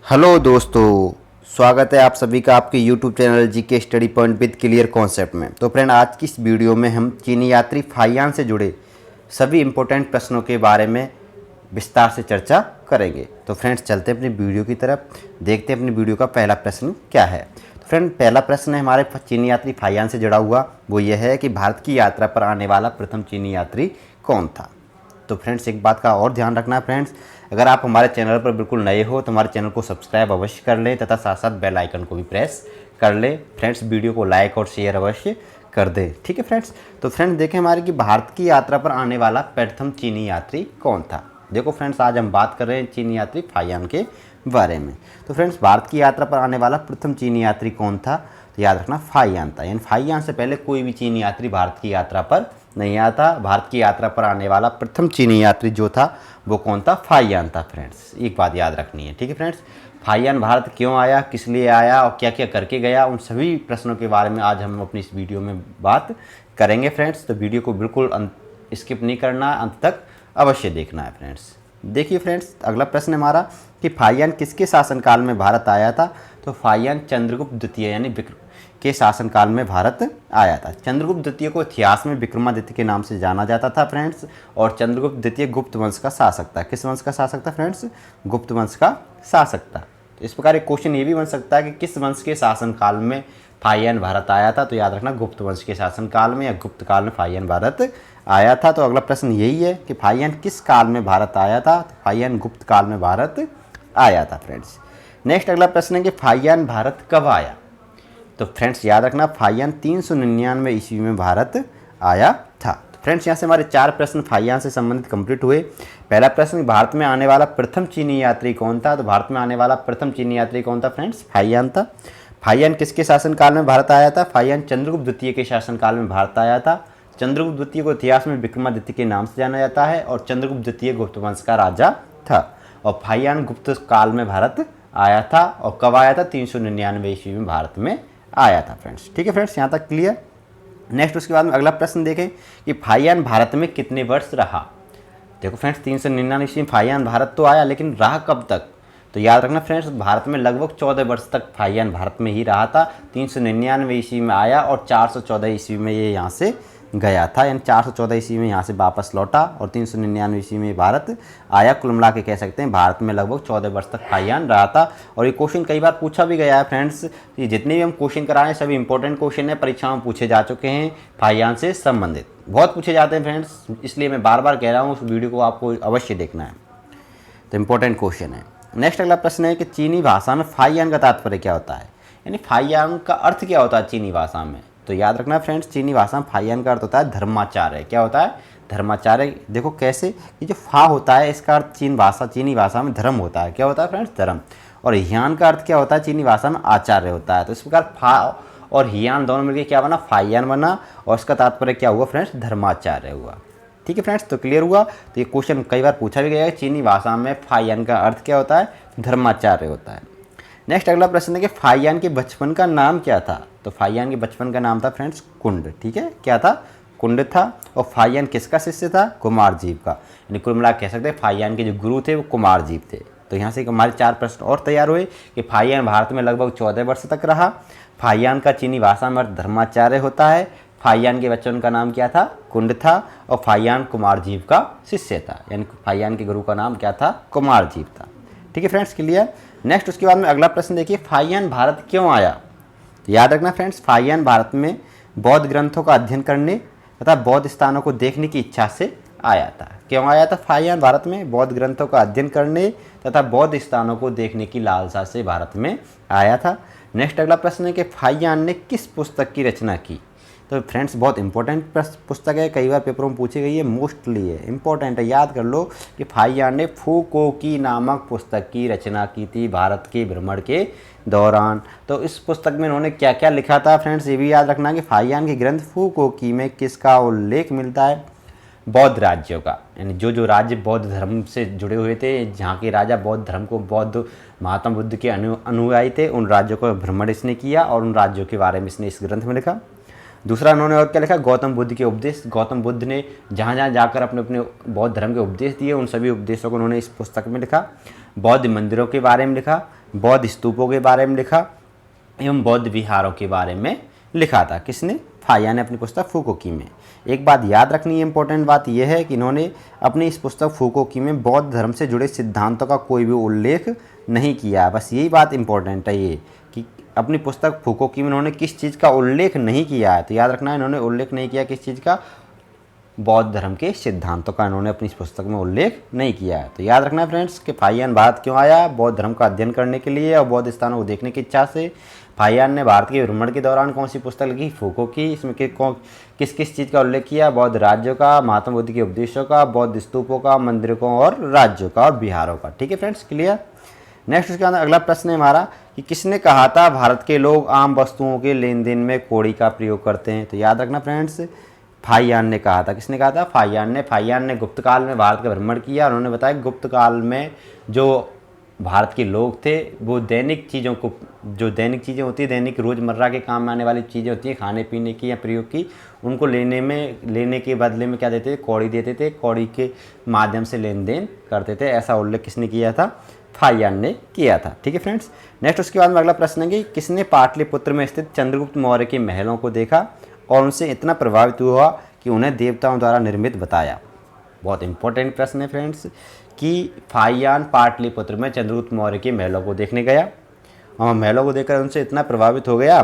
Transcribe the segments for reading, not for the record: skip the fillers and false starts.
Hello दोस्तों, स्वागत है आप सभी का आपके YouTube channel GK study point with clear concept में। तो फ्रेंड, आज की इस वीडियो में हम चीनी यात्री फाहियान से जुड़े सभी इम्पोर्टेंट प्रश्नों के बारे में विस्तार से चर्चा करेंगे। तो फ्रेंड्स, चलते हैं अपनी वीडियो की तरफ, देखते हैं अपनी वीडियो का पहला प्रश्न क्या है। तो फ्रेंड, पहला प्रश्न है हमारे चीनी यात्री फाहियान से जुड़ा हुआ, वो ये है कि भारत की यात्रा पर आने वाला प्रथम चीनी यात्री कौन था। तो फ्रेंड्स, एक बात का और ध्यान रखना फ्रेंड्स, अगर आप हमारे चैनल पर बिल्कुल नए हो तो हमारे चैनल को सब्सक्राइब अवश्य कर लें तथा साथ साथ बेल आइकन को भी प्रेस कर लें। फ्रेंड्स, वीडियो को लाइक और शेयर अवश्य कर दें, ठीक है फ्रेंड्स। तो फ्रेंड्स, देखें हमारे कि भारत की यात्रा पर आने वाला प्रथम चीनी यात्री कौन था। देखो फ्रेंड्स, आज हम बात कर रहे हैं चीनी यात्री फाहियान के बारे में। तो फ्रेंड्स, भारत की यात्रा पर आने वाला प्रथम चीनी यात्री कौन था, तो याद रखना फाहियान था। यानी फाहियान से पहले कोई भी चीनी यात्री भारत की यात्रा पर नहीं आया था। भारत की यात्रा पर आने वाला प्रथम चीनी यात्री जो था वो कौन था, फाहियान था। फ्रेंड्स, एक बात याद रखनी है, ठीक है फ्रेंड्स। फाहियान भारत क्यों आया, किस लिए आया और क्या क्या करके गया, उन सभी प्रश्नों के बारे में आज हम अपनी इस वीडियो में बात करेंगे फ्रेंड्स। तो वीडियो को बिल्कुल स्किप नहीं करना, अंत तक अवश्य देखना है फ्रेंड्स। देखिए फ्रेंड्स, अगला प्रश्न हमारा कि फाहियान किसके शासनकाल में भारत आया था। तो फाहियान चंद्रगुप्त द्वितीय यानी विक्रम के शासनकाल में भारत आया था। चंद्रगुप्त द्वितीय को इतिहास में विक्रमादित्य के नाम से जाना जाता था फ्रेंड्स। और चंद्रगुप्त द्वितीय गुप्त वंश का शासक था। किस वंश का शासक था फ्रेंड्स, गुप्त वंश का शासक था। तो इस प्रकार एक क्वेश्चन ये भी बन सकता है कि किस वंश के शासनकाल में फाहियान भारत आया था। तो याद रखना, गुप्त वंश के शासनकाल में या गुप्त काल में फाहियान भारत आया था। तो अगला प्रश्न यही है कि फाहियान किस काल में भारत आया था। तो फाहियान गुप्त काल में भारत आया था फ्रेंड्स। नेक्स्ट अगला प्रश्न है कि फाहियान भारत कब आया। तो फ्रेंड्स, याद रखना, फाहियान 399 ईस्वी में भारत आया था। तो फ्रेंड्स, यहाँ से हमारे 4 प्रश्न फाहियान से संबंधित कंप्लीट हुए। पहला प्रश्न, भारत में आने वाला प्रथम चीनी यात्री कौन था। तो भारत में आने वाला प्रथम चीनी यात्री कौन था फ्रेंड्स, फाहियान था। फाहियान किसके शासनकाल में भारत आया था। फाहियान चंद्रगुप्त द्वितीय के शासनकाल में भारत आया था। चंद्रगुप्त द्वितीय को इतिहास में विक्रमादित्य के नाम से जाना जाता है और चंद्रगुप्त द्वितीय गुप्त वंश का राजा था। और फाहियान गुप्त काल में भारत आया था। और कब आया था, 399 ईस्वी में भारत में आया था फ्रेंड्स। ठीक है फ्रेंड्स, यहाँ तक क्लियर। नेक्स्ट उसके बाद में अगला प्रश्न देखें कि फाहियान भारत में कितने वर्ष रहा। देखो फ्रेंड्स, 399 ईस्वी में फाहियान भारत तो आया, लेकिन रहा कब तक। तो याद रखना फ्रेंड्स, भारत में लगभग 14 वर्ष तक फाहियान भारत में ही रहा था। 399 ईस्वी में आया और 414 ईस्वी में ये यहाँ से गया था। यानी 414 ईस्वी में यहाँ से वापस लौटा और 399 ईस्वी में भारत आया। कुल मिला के कह सकते हैं भारत में लगभग 14 वर्ष तक फाहियान रहा था। और ये क्वेश्चन कई बार पूछा भी गया है फ्रेंड्स। ये जितने भी हम क्वेश्चन कराएं सभी इंपॉर्टेंट क्वेश्चन है, परीक्षाओं में पूछे जा चुके हैं फाहियान से संबंधित, बहुत पूछे जाते हैं फ्रेंड्स। इसलिए मैं बार बार कह रहा हूँ उस वीडियो को आपको अवश्य देखना है। तो इंपॉर्टेंट क्वेश्चन है। नेक्स्ट अगला प्रश्न है कि चीनी भाषा में फाहियान का तात्पर्य क्या होता है। यानी फाहियान का अर्थ क्या होता है चीनी भाषा में। तो याद रखना फ्रेंड्स, चीनी भाषा में फाहियान का अर्थ होता है धर्माचार्य। क्या होता है, धर्माचार्य। देखो कैसे, ये जो फा होता है इसका अर्थ चीनी भाषा में धर्म होता है। क्या होता है फ्रेंड्स, धर्म। और हियान का अर्थ क्या होता है, चीनी भाषा में आचार्य होता है। तो इस प्रकार फा और हियान दोनों मिलकर क्या बना, फाहियान बना। और इसका तात्पर्य क्या हुआ फ्रेंड्स, धर्माचार्य हुआ। ठीक है फ्रेंड्स, तो क्लियर हुआ। तो ये क्वेश्चन कई बार पूछा भी गया है, चीनी भाषा में फाहियान का अर्थ क्या होता है, धर्माचार्य होता है। नेक्स्ट अगला प्रश्न है कि फाहियान के बचपन का नाम क्या था। तो फाहियान के बचपन का नाम था फ्रेंड्स कुंड। ठीक है, क्या था, कुंड था। और फाहियान किसका शिष्य था, कुमारजीव का। यानी कुल मिला कह सकते हैं फाहियान के जो गुरु थे वो कुमारजीव थे। तो यहाँ से हमारे 4 प्रश्न और तैयार हुए कि फाहियान भारत में लगभग 14 वर्ष तक रहा। फाहियान का चीनी भाषा में धर्माचार्य होता है। फाहियान के बचपन का नाम क्या था, कुंड था। और फाहियान कुमारजीव का शिष्य था। यानी फाहियान के गुरु का नाम क्या था, कुमारजीव था। ठीक है फ्रेंड्स, क्लियर। नेक्स्ट उसके बाद में अगला प्रश्न देखिए, फाहियान भारत क्यों आया। तो याद रखना फ्रेंड्स, फाहियान भारत में बौद्ध ग्रंथों का अध्ययन करने तथा बौद्ध स्थानों को देखने की इच्छा से आया था। क्यों आया था फाहियान भारत में, बौद्ध ग्रंथों का अध्ययन करने तथा बौद्ध स्थानों को देखने की लालसा से भारत में आया था। नेक्स्ट अगला प्रश्न है कि फाहियान ने किस पुस्तक की रचना की। तो फ्रेंड्स, बहुत इंपॉर्टेंट पुस्तक है, कई बार पेपरों में पूछी गई है, मोस्टली है, इंपॉर्टेंट है, याद कर लो कि फाहियान ने फूको की नामक पुस्तक की रचना की थी भारत के भ्रमण के दौरान। तो इस पुस्तक में उन्होंने क्या क्या लिखा था फ्रेंड्स, ये भी याद रखना कि फाहियान के ग्रंथ फूको की में किसका उल्लेख मिलता है, बौद्ध राज्यों का। यानी जो जो राज्य बौद्ध धर्म से जुड़े हुए थे, जहाँ के राजा बौद्ध धर्म को, बौद्ध महात्मा बुद्ध के अनुयायी थे, उन राज्यों को भ्रमण इसने किया और उन राज्यों के बारे में इसने इस ग्रंथ में लिखा। दूसरा उन्होंने और क्या लिखा, गौतम बुद्ध के उपदेश। गौतम बुद्ध ने जहाँ जहाँ जाकर अपने अपने बौद्ध धर्म के उपदेश दिए, उन सभी उपदेशों को उन्होंने इस पुस्तक में लिखा। बौद्ध मंदिरों के बारे में लिखा। बौद्ध स्तूपों के बारे में लिखा एवं बौद्ध विहारों के बारे में लिखा था। किसने? फाहियान ने अपनी पुस्तक फुकोकी में। एक बात याद रखनी है, इंपॉर्टेंट बात यह है कि इन्होंने अपनी इस पुस्तक फुकोकी में बौद्ध धर्म से जुड़े सिद्धांतों का कोई भी उल्लेख नहीं किया। बस यही बात इंपॉर्टेंट है ये कि अपनी पुस्तक फुकोकी में इन्होंने किस चीज़ का उल्लेख नहीं किया है। तो याद रखना है, इन्होंने उल्लेख नहीं किया किस चीज़ का? बौद्ध धर्म के सिद्धांतों का इन्होंने अपनी इस पुस्तक में उल्लेख नहीं किया है। तो याद रखना है फ्रेंड्स कि फाहियान भारत क्यों आया? बौद्ध धर्म का अध्ययन करने के लिए और बौद्ध स्थानों को देखने की इच्छा से। फाहियान ने भारत के भ्रमण के दौरान कौन सी पुस्तक लिखी? फुकोकी। इसमें किस किस चीज़ का उल्लेख किया? बौद्ध राज्यों का, महात्मा बुद्ध के उपदेशों का, बौद्ध स्तूपों का, मंदिरों और राज्यों का और बिहारों का। ठीक है फ्रेंड्स, क्लियर। नेक्स्ट उसके अंदर अगला प्रश्न है हमारा कि किसने कहा था भारत के लोग आम वस्तुओं के लेन देन में कौड़ी का प्रयोग करते हैं? तो याद रखना फ्रेंड्स, फाहियान ने कहा था। किसने कहा था? फाहियान ने गुप्त काल में भारत का भ्रमण किया। उन्होंने बताया गुप्त काल में जो भारत के लोग थे वो दैनिक चीज़ों को, जो दैनिक चीज़ें होती है, दैनिक रोज़मर्रा के काम में आने वाली चीज़ें होती हैं, खाने पीने की या प्रयोग की, उनको लेने के बदले में क्या देते थे? कौड़ी देते थे। कौड़ी के माध्यम से लेन देन करते थे। ऐसा उल्लेख किसने किया था? फाहियान ने किया था। ठीक है फ्रेंड्स। नेक्स्ट उसके बाद में अगला प्रश्न है कि किसने पाटलिपुत्र में स्थित चंद्रगुप्त मौर्य के महलों को देखा और उनसे इतना प्रभावित हुआ कि उन्हें देवताओं द्वारा निर्मित बताया? बहुत इंपॉर्टेंट प्रश्न है फ्रेंड्स कि फाहियान पाटलिपुत्र में चंद्रगुप्त मौर्य के महलों को देखने गया और महलों को देखकर उनसे इतना प्रभावित हो गया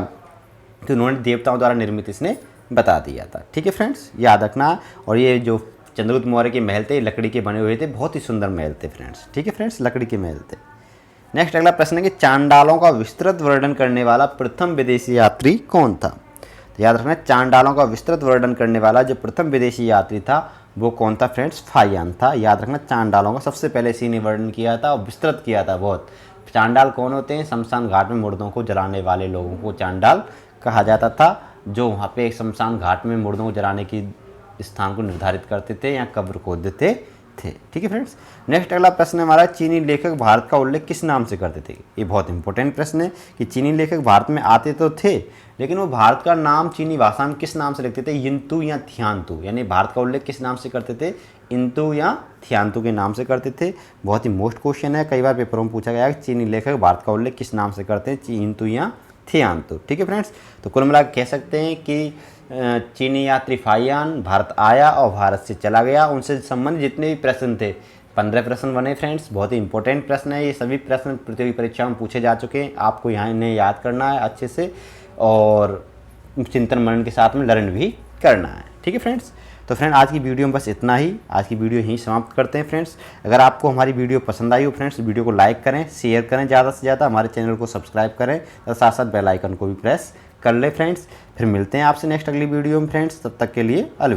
कि उन्होंने देवताओं द्वारा निर्मित इसने बता दिया था। ठीक है फ्रेंड्स, याद रखना। और ये जो चंद्रगुप्त मौर्य के महल थे लकड़ी के बने हुए थे, बहुत ही सुंदर महल थे फ्रेंड्स। ठीक है फ्रेंड्स, लकड़ी के महल थे। नेक्स्ट अगला प्रश्न है कि चांडालों का विस्तृत वर्णन करने वाला प्रथम विदेशी यात्री कौन था? तो याद रखना, चांडालों का विस्तृत वर्णन करने वाला जो प्रथम विदेशी यात्री था वो कौन था फ्रेंड्स? फाहियान था। याद रखना, चांडालों का सबसे पहले इसी ने वर्णन किया था और विस्तृत किया था बहुत। चांडाल कौन होते हैं? शमशान घाट में मुर्दों को जलाने वाले लोगों को चांडाल कहा जाता था, जो वहाँ पे शमशान घाट में मुर्दों को जलाने की स्थान को निर्धारित करते थे या कब्र खोदते थे। ठीक है फ्रेंड्स। नेक्स्ट अगला प्रश्न है हमारा, चीनी लेखक भारत का उल्लेख किस नाम से करते थे? ये बहुत इंपॉर्टेंट प्रश्न है कि चीनी लेखक भारत में आते तो थे लेकिन वो भारत का नाम चीनी भाषा में किस नाम से लिखते थे? यिंतु या थियांतु। यानी भारत का उल्लेख किस नाम से करते थे? इंतु या थियांतु के नाम से करते थे। बहुत ही मोस्ट क्वेश्चन है, कई बार पेपरों में पूछा गया है कि चीनी लेखक भारत का उल्लेख किस नाम से करते हैं? इंतु या थियांतु। ठीक है फ्रेंड्स। तो कुल मिलाकर कह सकते हैं कि चीनी यात्री फाहियान भारत आया और भारत से चला गया। उनसे संबंधित जितने भी प्रश्न थे 15 प्रश्न बने फ्रेंड्स। बहुत ही इंपॉर्टेंट प्रश्न है ये, सभी प्रश्न प्रतियोगी परीक्षाओं में पूछे जा चुके हैं। आपको यहाँ इन्हें याद करना है अच्छे से और चिंतन मनन के साथ में लर्न भी करना है। ठीक है फ्रेंड्स। तो फ्रेंड आज की वीडियो में बस इतना ही। आज की वीडियो यहीं समाप्त करते हैं फ्रेंड्स। अगर आपको हमारी वीडियो पसंद आई हो फ्रेंड्स, वीडियो को लाइक करें, शेयर करें, ज़्यादा से ज़्यादा हमारे चैनल को सब्सक्राइब करें और साथ साथ बेल आइकन को भी प्रेस कर ले फ्रेंड्स। फिर मिलते हैं आपसे नेक्स्ट अगली वीडियो में फ्रेंड्स। तब तक के लिए अलविदा।